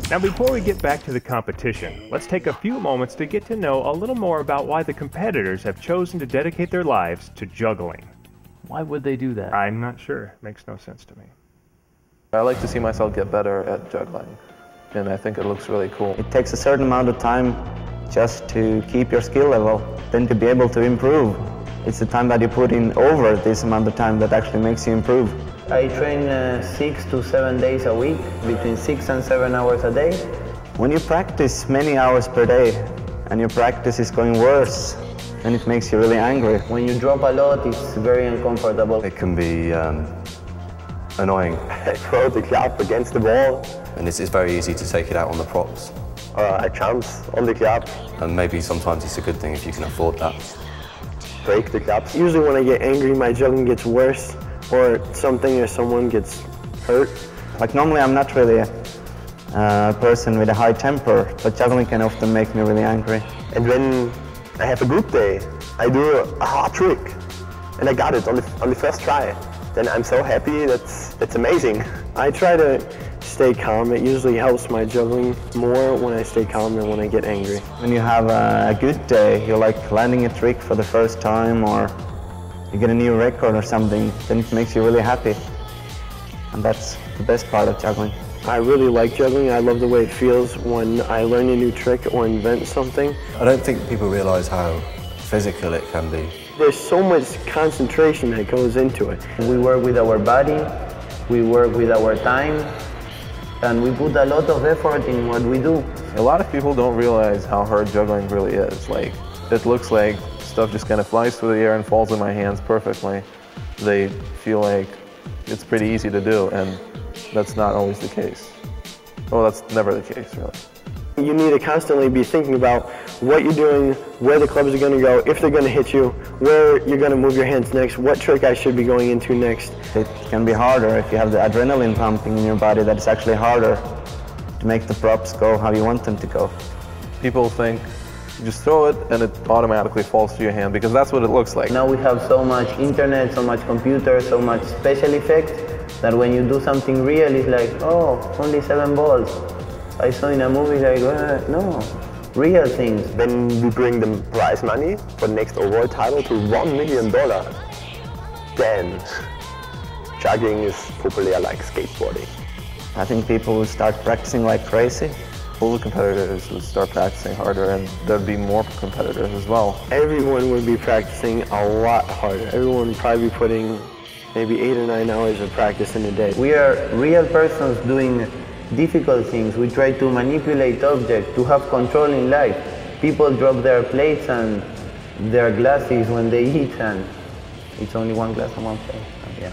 Now before we get back to the competition, let's take a few moments to get to know a little more about why the competitors have chosen to dedicate their lives to juggling. Why would they do that? I'm not sure. Makes no sense to me. I like to see myself get better at juggling, and I think it looks really cool. It takes a certain amount of time just to keep your skill level, then to be able to improve. It's the time that you put in over this amount of time that actually makes you improve. I train 6 to 7 days a week, between 6 and 7 hours a day. When you practice many hours per day and your practice is going worse, then it makes you really angry. When you drop a lot, it's very uncomfortable. It can be annoying. I throw the club against the wall. And it's very easy to take it out on the props. I jump on the club. And maybe sometimes it's a good thing if you can afford that. Break the clubs. Usually when I get angry, my juggling gets worse, or something or someone gets hurt. Like normally I'm not really a person with a high temper, but juggling can often make me really angry. And when I have a good day, I do a hard trick, and I got it on the first try. Then I'm so happy, that's amazing. I try to stay calm. It usually helps my juggling more when I stay calm than when I get angry. When you have a good day, you're like landing a trick for the first time, or you get a new record or something, then it makes you really happy. And that's the best part of juggling. I really like juggling. I love the way it feels when I learn a new trick or invent something. I don't think people realize how physical it can be. There's so much concentration that goes into it. We work with our body, we work with our time, and we put a lot of effort in what we do. A lot of people don't realize how hard juggling really is. Like, it looks like stuff just kind of flies through the air and falls in my hands perfectly. They feel like it's pretty easy to do, and that's not always the case. Well, that's never the case, really. You need to constantly be thinking about what you're doing, where the clubs are going to go, if they're going to hit you, where you're going to move your hands next, what trick I should be going into next. It can be harder if you have the adrenaline pumping in your body. That it's actually harder to make the props go how you want them to go. People think you just throw it and it automatically falls to your hand, because that's what it looks like. Now we have so much internet, so much computer, so much special effects, that when you do something real, it's like, oh, only 7 balls. I saw in a movie like, no, real things. Then we bring the prize money for the next overall title to $1 million. Then juggling is popular like skateboarding. I think people will start practicing like crazy. All the competitors would start practicing harder, and there'd be more competitors as well. Everyone would be practicing a lot harder. Everyone would probably be putting maybe 8 or 9 hours of practice in a day. We are real persons doing difficult things. We try to manipulate objects, to have control in life. People drop their plates and their glasses when they eat, and it's only one glass on one plate. Yeah.